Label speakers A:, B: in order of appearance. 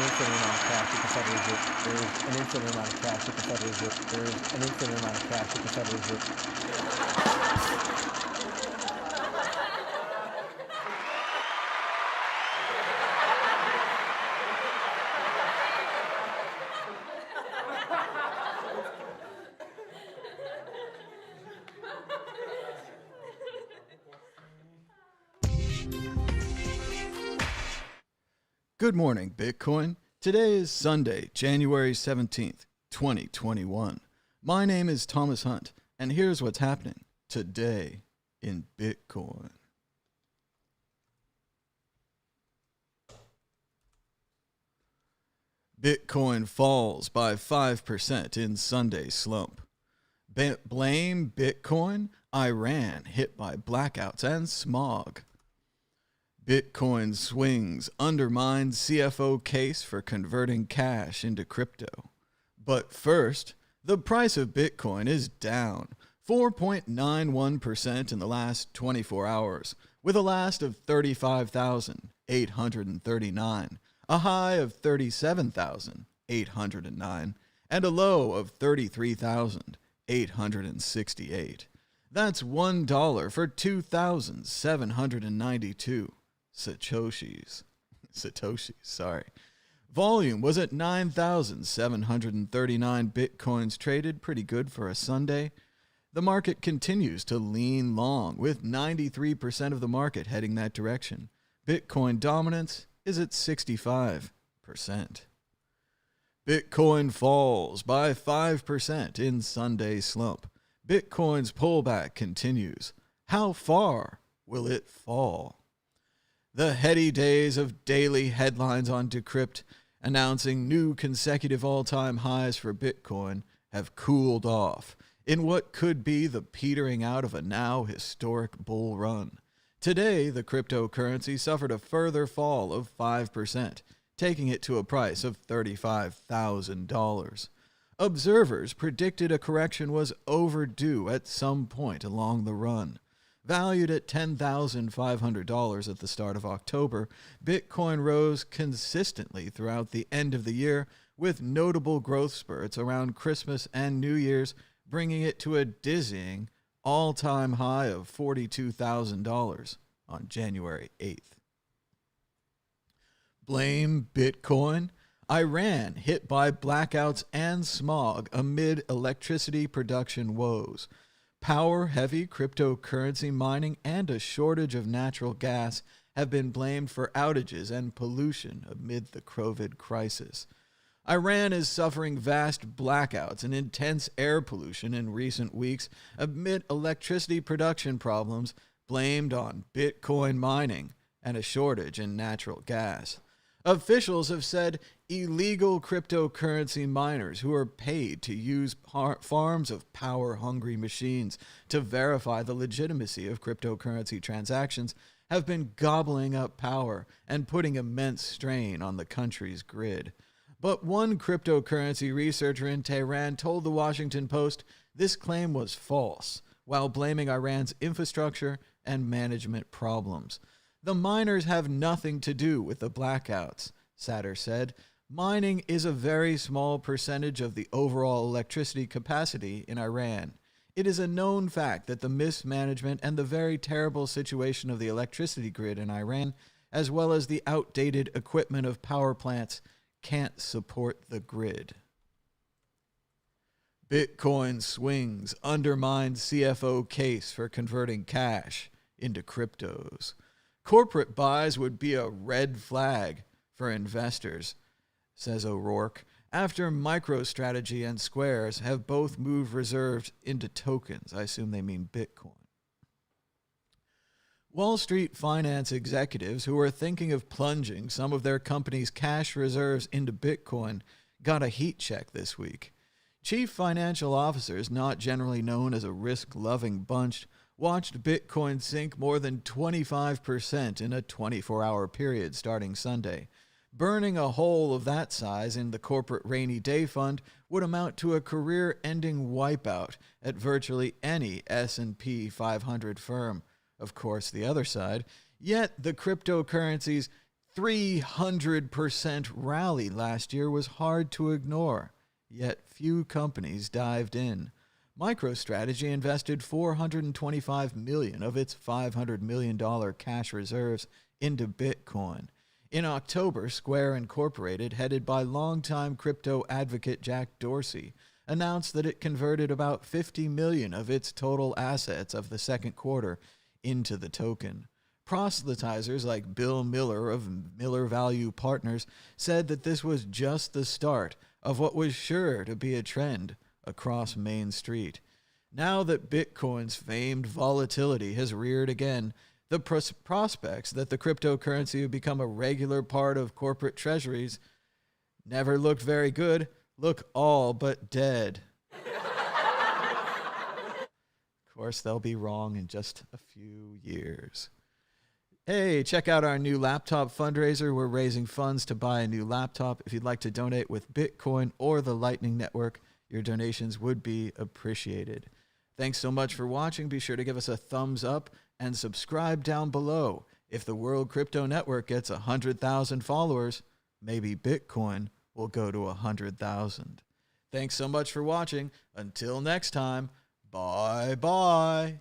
A: an infinite amount of cash at the Federal Reserve. There is an infinite amount of cash at the Federal Reserve. There is an infinite amount of cash at the Federal Reserve.
B: Good morning, Bitcoin. Today is Sunday, January 17th, 2021. My name is Thomas Hunt, and here's what's happening today in Bitcoin. Bitcoin falls by 5% in Sunday slump. Blame Bitcoin? Iran hit by blackouts and smog. Bitcoin swings undermine CFO case for converting cash into crypto. But first, the price of Bitcoin is down 4.91% in the last 24 hours, with a last of 35,839, a high of 37,809, and a low of 33,868. That's $1 for 2,792. Satoshis, sorry. Volume was at 9,739 Bitcoins traded, pretty good for a Sunday. The market continues to lean long, with 93% of the market heading that direction. Bitcoin dominance is at 65%. Bitcoin falls by 5% in Sunday slump. Bitcoin's pullback continues. How far will it fall? The heady days of daily headlines on Decrypt announcing new consecutive all-time highs for Bitcoin have cooled off in what could be the petering out of a now historic bull run. Today, the cryptocurrency suffered a further fall of 5%, taking it to a price of $35,000. Observers predicted a correction was overdue at some point along the run. Valued at $10,500 at the start of October, Bitcoin rose consistently throughout the end of the year, with notable growth spurts around Christmas and New Year's, bringing it to a dizzying all-time high of $42,000 on January 8th. Blame Bitcoin? Iran hit by blackouts and smog amid electricity production woes. Power-heavy cryptocurrency mining and a shortage of natural gas have been blamed for outages and pollution amid the COVID crisis. Iran is suffering vast blackouts and intense air pollution in recent weeks amid electricity production problems blamed on Bitcoin mining and a shortage in natural gas. Officials have said illegal cryptocurrency miners who are paid to use farms of power-hungry machines to verify the legitimacy of cryptocurrency transactions have been gobbling up power and putting immense strain on the country's grid. But one cryptocurrency researcher in Tehran told the Washington Post this claim was false, while blaming Iran's infrastructure and management problems. The miners have nothing to do with the blackouts, Satter said. Mining is a very small percentage of the overall electricity capacity in Iran. It is a known fact that the mismanagement and the very terrible situation of the electricity grid in Iran, as well as the outdated equipment of power plants, can't support the grid. Bitcoin swings undermine CFO case for converting cash into cryptos. Corporate buys would be a red flag for investors, says O'Rourke, after MicroStrategy and Squares have both moved reserves into tokens. I assume they mean Bitcoin. Wall Street finance executives who are thinking of plunging some of their company's cash reserves into Bitcoin got a heat check this week. Chief financial officers, not generally known as a risk-loving bunch, watched Bitcoin sink more than 25% in a 24-hour period starting Sunday. Burning a hole of that size in the corporate rainy day fund would amount to a career-ending wipeout at virtually any S&P 500 firm. Of course, the other side. Yet the cryptocurrency's 300% rally last year was hard to ignore, yet few companies dived in. MicroStrategy invested $425 million of its $500 million cash reserves into Bitcoin. In October, Square Incorporated, headed by longtime crypto advocate Jack Dorsey, announced that it converted about $50 million of its total assets of the second quarter into the token. Proselytizers like Bill Miller of Miller Value Partners said that this was just the start of what was sure to be a trend across Main Street. Now that Bitcoin's famed volatility has reared again, the prospects that the cryptocurrency would become a regular part of corporate treasuries never looked very good, look all but dead. Of course, they'll be wrong in just a few years. Hey, check out our new laptop fundraiser. We're raising funds to buy a new laptop. If you'd like to donate with Bitcoin or the Lightning Network, your donations would be appreciated. Thanks so much for watching. Be sure to give us a thumbs up and subscribe down below. If the World Crypto Network gets 100,000 followers, maybe Bitcoin will go to 100,000. Thanks so much for watching. Until next time, bye-bye.